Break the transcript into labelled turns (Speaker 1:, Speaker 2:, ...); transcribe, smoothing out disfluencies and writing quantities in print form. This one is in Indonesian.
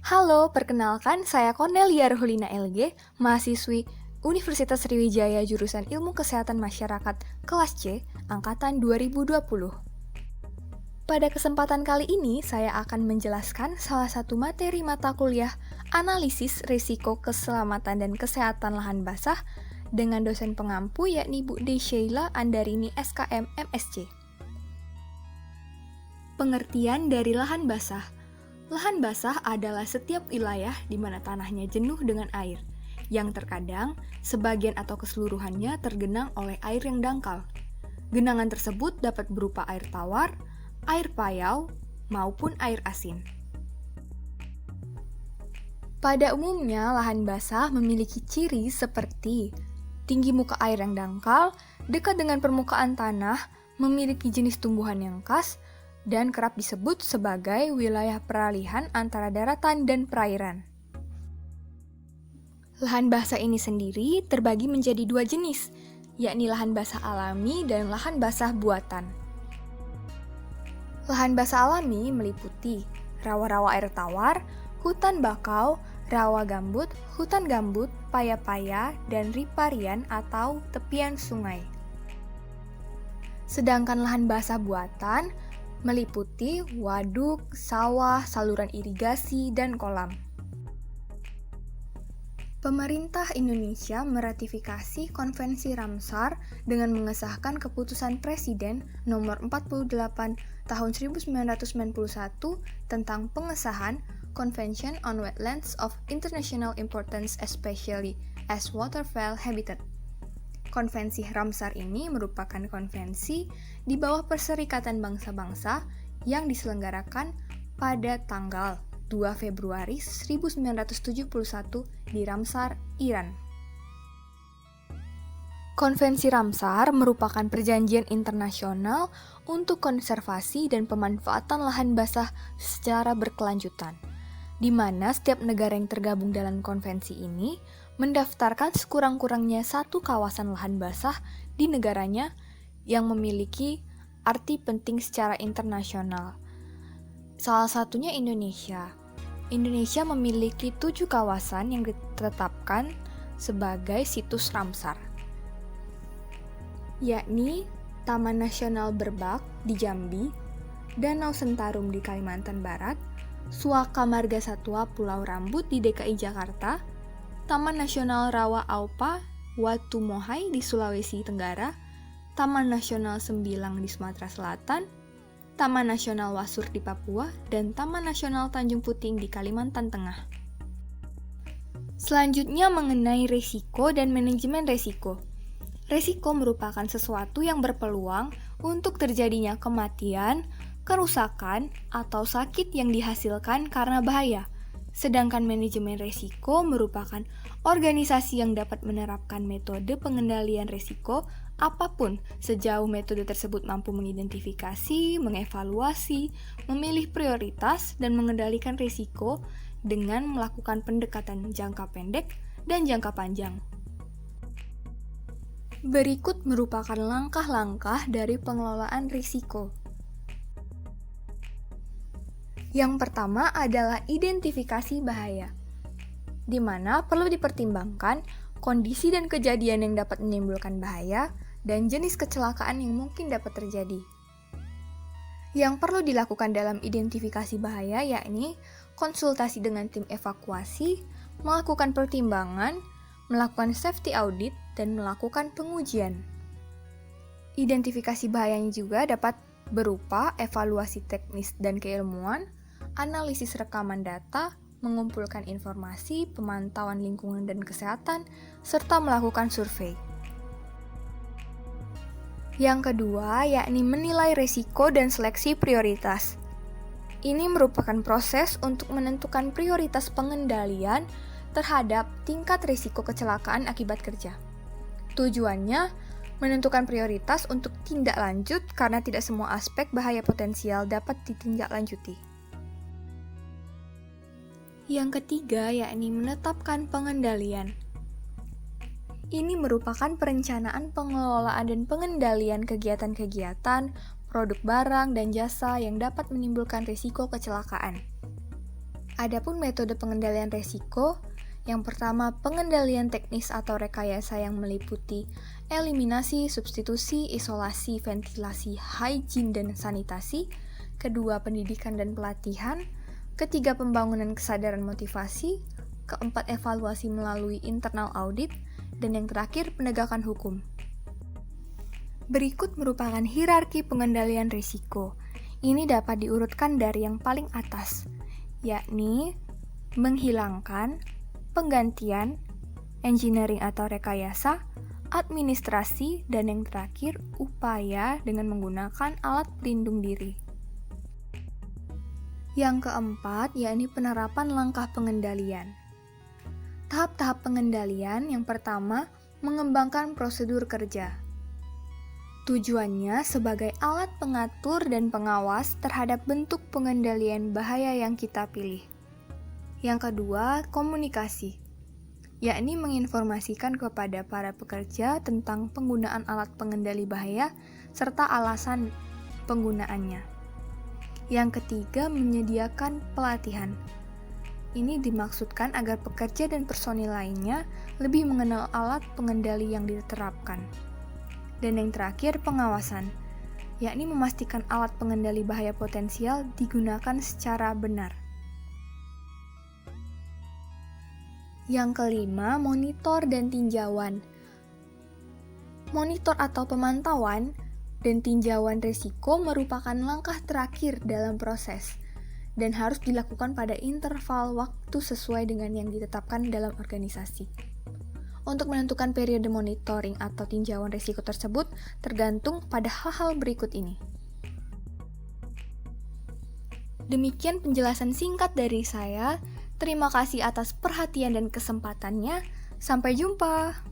Speaker 1: Halo, perkenalkan saya Cornelia Rohulina LG, mahasiswi Universitas Sriwijaya jurusan Ilmu Kesehatan Masyarakat kelas C, angkatan 2020. Pada kesempatan kali ini, saya akan menjelaskan salah satu materi mata kuliah Analisis Risiko Keselamatan dan Kesehatan Lahan Basah dengan dosen pengampu yakni Bu D. Sheila Andarini SKM MSc. Pengertian dari lahan basah. Lahan basah adalah setiap wilayah di mana tanahnya jenuh dengan air, yang terkadang sebagian atau keseluruhannya tergenang oleh air yang dangkal. Genangan tersebut dapat berupa air tawar, air payau, maupun air asin. Pada umumnya, lahan basah memiliki ciri seperti tinggi muka air yang dangkal, dekat dengan permukaan tanah, memiliki jenis tumbuhan yang khas, dan kerap disebut sebagai wilayah peralihan antara daratan dan perairan. Lahan basah ini sendiri terbagi menjadi dua jenis, yakni lahan basah alami dan lahan basah buatan. Lahan basah alami meliputi rawa-rawa air tawar, hutan bakau, rawa gambut, hutan gambut, paya-paya, dan riparian atau tepian sungai. Sedangkan lahan basah buatan meliputi waduk, sawah, saluran irigasi, dan kolam. Pemerintah Indonesia meratifikasi Konvensi Ramsar dengan mengesahkan Keputusan Presiden Nomor 48 Tahun 1991 tentang pengesahan Convention on Wetlands of International Importance especially as Waterfowl Habitat. Konvensi Ramsar ini merupakan konvensi di bawah Perserikatan Bangsa-Bangsa yang diselenggarakan pada tanggal 2 Februari 1971 di Ramsar, Iran. Konvensi Ramsar merupakan perjanjian internasional untuk konservasi dan pemanfaatan lahan basah secara berkelanjutan, di mana setiap negara yang tergabung dalam konvensi ini mendaftarkan sekurang-kurangnya satu kawasan lahan basah di negaranya yang memiliki arti penting secara internasional. Salah satunya Indonesia. Indonesia memiliki 7 kawasan yang ditetapkan sebagai situs Ramsar, yakni Taman Nasional Berbak di Jambi, Danau Sentarum di Kalimantan Barat, Suaka Marga Satwa Pulau Rambut di DKI Jakarta, Taman Nasional Rawa Aupa, Watu Mohai di Sulawesi Tenggara, Taman Nasional Sembilang di Sumatera Selatan, Taman Nasional Wasur di Papua, dan Taman Nasional Tanjung Puting di Kalimantan Tengah. Selanjutnya mengenai risiko dan manajemen risiko. Risiko merupakan sesuatu yang berpeluang untuk terjadinya kematian, kerusakan, atau sakit yang dihasilkan karena bahaya. Sedangkan manajemen risiko merupakan organisasi yang dapat menerapkan metode pengendalian risiko apapun sejauh metode tersebut mampu mengidentifikasi, mengevaluasi, memilih prioritas, dan mengendalikan risiko dengan melakukan pendekatan jangka pendek dan jangka panjang. Berikut merupakan langkah-langkah dari pengelolaan risiko. Yang pertama adalah identifikasi bahaya, di mana perlu dipertimbangkan kondisi dan kejadian yang dapat menimbulkan bahaya dan jenis kecelakaan yang mungkin dapat terjadi. Yang perlu dilakukan dalam identifikasi bahaya yakni konsultasi dengan tim evakuasi, melakukan pertimbangan, melakukan safety audit, dan melakukan pengujian. Identifikasi bahayanya juga dapat berupa evaluasi teknis dan keilmuan, analisis rekaman data, mengumpulkan informasi, pemantauan lingkungan dan kesehatan, serta melakukan survei. Yang kedua, yakni menilai risiko dan seleksi prioritas. Ini merupakan proses untuk menentukan prioritas pengendalian terhadap tingkat risiko kecelakaan akibat kerja. Tujuannya, menentukan prioritas untuk tindak lanjut karena tidak semua aspek bahaya potensial dapat ditindaklanjuti. Yang ketiga, yakni menetapkan pengendalian. Ini merupakan perencanaan pengelolaan dan pengendalian kegiatan-kegiatan, produk barang dan jasa yang dapat menimbulkan risiko kecelakaan. Adapun metode pengendalian resiko, yang pertama pengendalian teknis atau rekayasa yang meliputi eliminasi, substitusi, isolasi, ventilasi, hygiene, dan sanitasi. Kedua, pendidikan dan pelatihan. Ketiga, pembangunan kesadaran motivasi. Keempat, evaluasi melalui internal audit. Dan yang terakhir, penegakan hukum. Berikut merupakan hierarki pengendalian risiko. Ini dapat diurutkan dari yang paling atas, yakni menghilangkan, penggantian, engineering atau rekayasa, administrasi, dan yang terakhir, upaya dengan menggunakan alat pelindung diri. Yang keempat, yakni penerapan langkah pengendalian. Tahap-tahap pengendalian yang pertama, mengembangkan prosedur kerja. Tujuannya sebagai alat pengatur dan pengawas terhadap bentuk pengendalian bahaya yang kita pilih. Yang kedua, komunikasi, yakni menginformasikan kepada para pekerja tentang penggunaan alat pengendali bahaya serta alasan penggunaannya. Yang ketiga, menyediakan pelatihan. Ini dimaksudkan agar pekerja dan personil lainnya lebih mengenal alat pengendali yang diterapkan. Dan yang terakhir, pengawasan, yakni memastikan alat pengendali bahaya potensial digunakan secara benar. Yang kelima, monitor dan tinjauan. Monitor atau pemantauan dan tinjauan risiko merupakan langkah terakhir dalam proses dan harus dilakukan pada interval waktu sesuai dengan yang ditetapkan dalam organisasi. Untuk menentukan periode monitoring atau tinjauan risiko tersebut tergantung pada hal-hal berikut ini. Demikian penjelasan singkat dari saya. Terima kasih atas perhatian dan kesempatannya. Sampai jumpa.